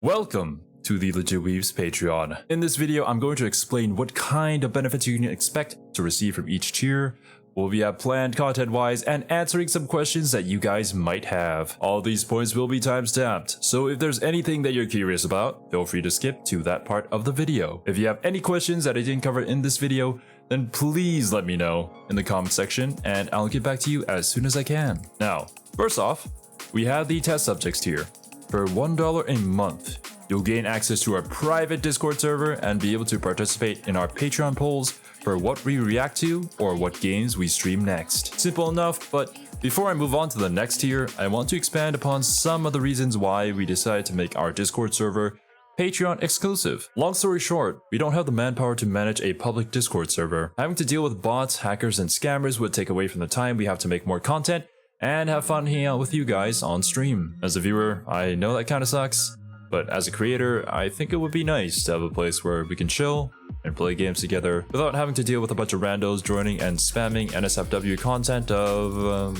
Welcome to the Legit Weebs Patreon. In this video, I'm going to explain what kind of benefits you can expect to receive from each tier, what we have planned content-wise, and answering some questions that you guys might have. All these points will be time-stamped, so if there's anything that you're curious about, feel free to skip to that part of the video. If you have any questions that I didn't cover in this video, then please let me know in the comment section, and I'll get back to you as soon as I can. Now, first off, we have the test subjects tier. For $1 a month, you'll gain access to our private Discord server and be able to participate in our Patreon polls for what we react to or what games we stream next. Simple enough, but before I move on to the next tier, I want to expand upon some of the reasons why we decided to make our Discord server Patreon exclusive. Long story short, we don't have the manpower to manage a public Discord server. Having to deal with bots, hackers, and scammers would take away from the time we have to make more content and have fun hanging out with you guys on stream. As a viewer, I know that kinda sucks, but as a creator, I think it would be nice to have a place where we can chill and play games together without having to deal with a bunch of randos joining and spamming NSFW content of,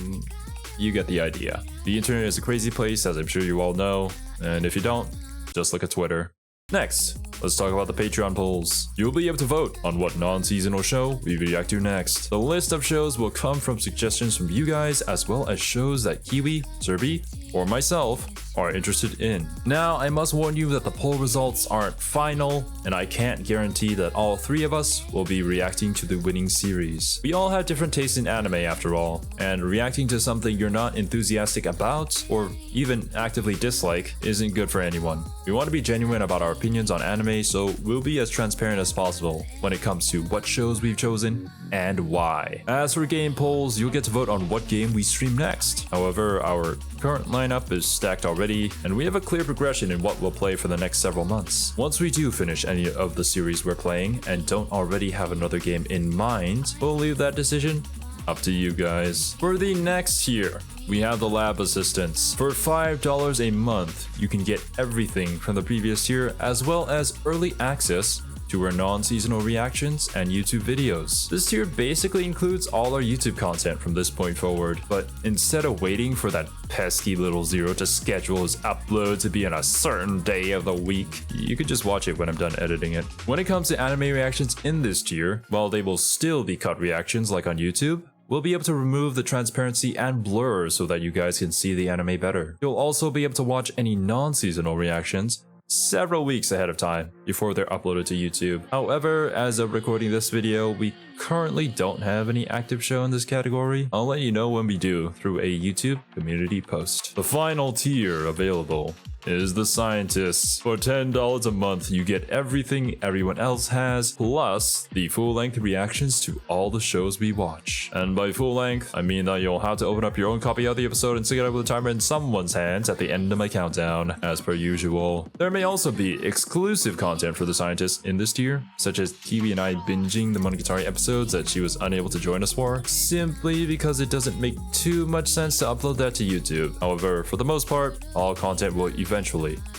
you get the idea. The internet is a crazy place, as I'm sure you all know, and if you don't, just look at Twitter. Next, let's talk about the Patreon polls. You'll be able to vote on what non-seasonal show we react to next. The list of shows will come from suggestions from you guys, as well as shows that Kiwi, Serbi, or myself are interested in. Now, I must warn you that the poll results aren't final, and I can't guarantee that all three of us will be reacting to the winning series. We all have different tastes in anime after all, and reacting to something you're not enthusiastic about, or even actively dislike, isn't good for anyone. We want to be genuine about our opinions on anime, so we'll be as transparent as possible when it comes to what shows we've chosen and why. As for game polls, you'll get to vote on what game we stream next. However, our current lineup is stacked already, and we have a clear progression in what we'll play for the next several months. Once we do finish any of the series we're playing and don't already have another game in mind, we'll leave that decision up to you guys. For the next tier, we have the lab assistants. For $5 a month, you can get everything from the previous tier, as well as early access to our non-seasonal reactions and YouTube videos. This tier basically includes all our YouTube content from this point forward, but instead of waiting for that pesky little zero to schedule his upload to be on a certain day of the week, you could just watch it when I'm done editing it. When it comes to anime reactions in this tier, while they will still be cut reactions like on YouTube, we'll be able to remove the transparency and blur so that you guys can see the anime better. You'll also be able to watch any non-seasonal reactions several weeks ahead of time before they're uploaded to YouTube. However, as of recording this video, we currently don't have any active show in this category. I'll let you know when we do through a YouTube community post. The final tier available is the scientists. For $10 a month, you get everything everyone else has, plus the full-length reactions to all the shows we watch. And by full length, I mean that you'll have to open up your own copy of the episode and stick it up with a timer in someone's hands at the end of my countdown, as per usual. There may also be exclusive content for the scientists in this tier, such as Kiwi and I binging the Monogatari episodes that she was unable to join us for, simply because it doesn't make too much sense to upload that to YouTube. However, for the most part, all content will eventually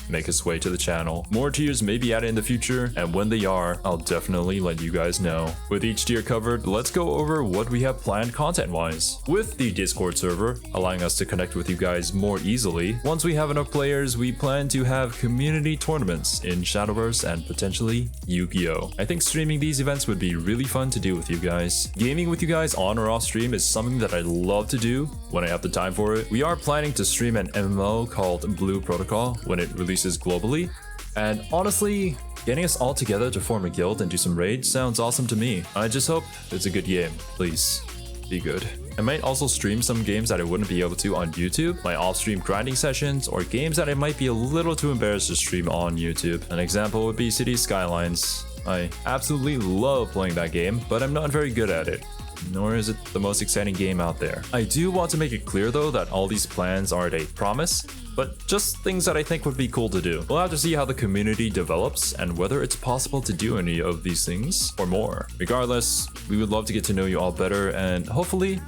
make its way to the channel. More tiers may be added in the future, and when they are, I'll definitely let you guys know. With each tier covered, let's go over what we have planned content-wise. With the Discord server allowing us to connect with you guys more easily, once we have enough players, we plan to have community tournaments in Shadowverse and potentially Yu-Gi-Oh! I think streaming these events would be really fun to do with you guys. Gaming with you guys on or off stream is something that I love to do when I have the time for it. We are planning to stream an MMO called Blue Protocol when it releases globally, and honestly, getting us all together to form a guild and do some raids sounds awesome to me. I just hope it's a good game. Please be good. I might also stream some games that I wouldn't be able to on YouTube, my off-stream grinding sessions, or games that I might be a little too embarrassed to stream on YouTube. An example would be Cities Skylines. I absolutely love playing that game, but I'm not very good at it, nor is it the most exciting game out there. I do want to make it clear though that all these plans aren't a promise, but just things that I think would be cool to do. We'll have to see how the community develops and whether it's possible to do any of these things or more. Regardless, we would love to get to know you all better and hopefully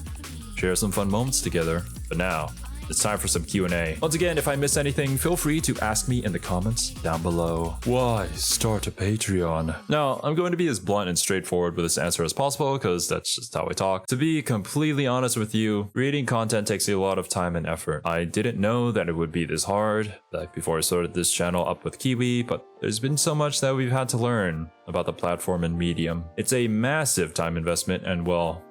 share some fun moments together. But now, it's time for some Q&A. Once again, if I miss anything, feel free to ask me in the comments down below. Why start a Patreon? Now, I'm going to be as blunt and straightforward with this answer as possible because that's just how I talk. To be completely honest with you, creating content takes a lot of time and effort. I didn't know that it would be this hard like before I started this channel up with Kiwi, but there's been so much that we've had to learn about the platform and medium. It's a massive time investment and, well,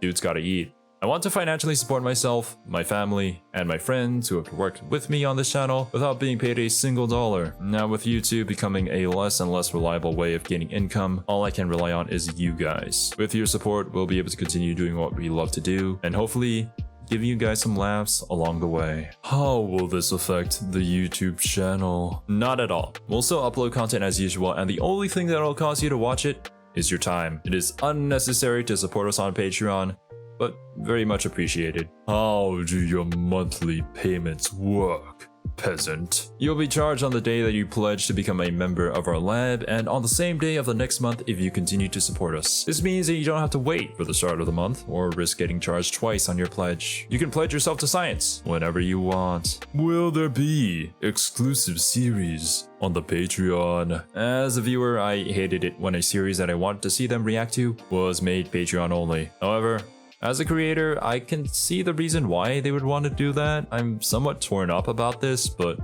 dude's gotta eat. I want to financially support myself, my family, and my friends who have worked with me on this channel without being paid a single dollar. Now with YouTube becoming a less and less reliable way of gaining income, all I can rely on is you guys. With your support, we'll be able to continue doing what we love to do, and hopefully give you guys some laughs along the way. How will this affect the YouTube channel? Not at all. We'll still upload content as usual, and the only thing that'll cause you to watch it is your time. It is unnecessary to support us on Patreon, but very much appreciated. How do your monthly payments work, peasant? You'll be charged on the day that you pledge to become a member of our lab, and on the same day of the next month if you continue to support us. This means that you don't have to wait for the start of the month or risk getting charged twice on your pledge. You can pledge yourself to science whenever you want. Will there be exclusive series on the Patreon? As a viewer, I hated it when a series that I wanted to see them react to was made Patreon only. However, as a creator, I can see the reason why they would want to do that. I'm somewhat torn up about this, but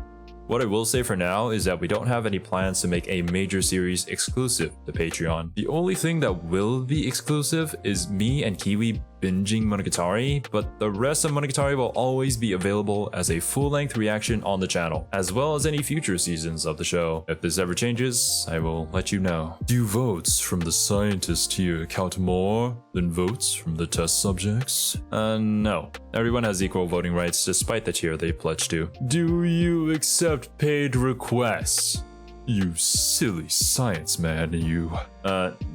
what I will say for now is that we don't have any plans to make a major series exclusive to Patreon. The only thing that will be exclusive is me and Kiwi binging Monogatari, but the rest of Monogatari will always be available as a full-length reaction on the channel, as well as any future seasons of the show. If this ever changes, I will let you know. Do votes from the scientist tier count more than votes from the test subjects? No. Everyone has equal voting rights despite the tier they pledge to. Do you accept paid requests? You silly science man, you.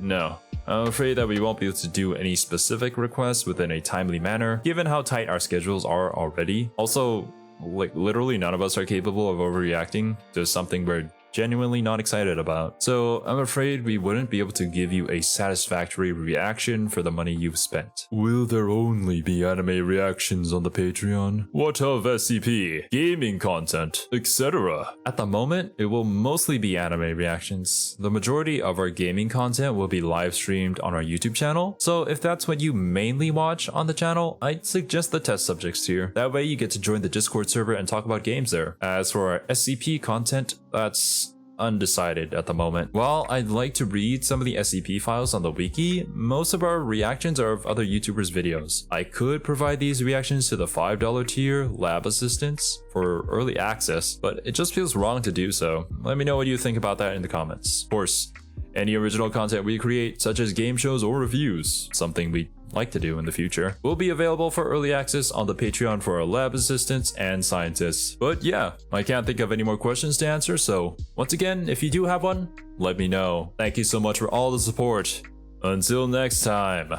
No. I'm afraid that we won't be able to do any specific requests within a timely manner, given how tight our schedules are already. Also, like, literally none of us are capable of overreacting to something we're genuinely not excited about. So I'm afraid we wouldn't be able to give you a satisfactory reaction for the money you've spent. Will there only be anime reactions on the Patreon? What of SCP, gaming content, etc.? At the moment, it will mostly be anime reactions. The majority of our gaming content will be live streamed on our YouTube channel. So if that's what you mainly watch on the channel, I'd suggest the test subjects tier. That way you get to join the Discord server and talk about games there. As for our SCP content, that's undecided at the moment. While I'd like to read some of the SCP files on the wiki, most of our reactions are of other YouTubers' videos. I could provide these reactions to the $5 tier lab assistants for early access, but it just feels wrong to do so. Let me know what you think about that in the comments. Of course, any original content we create, such as game shows or reviews, something we like to do in the future, will be available for early access on the Patreon for our lab assistants and scientists. But yeah, I can't think of any more questions to answer, so once again, if you do have one, let me know. Thank you so much for all the support. Until next time,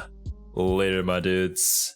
later my dudes.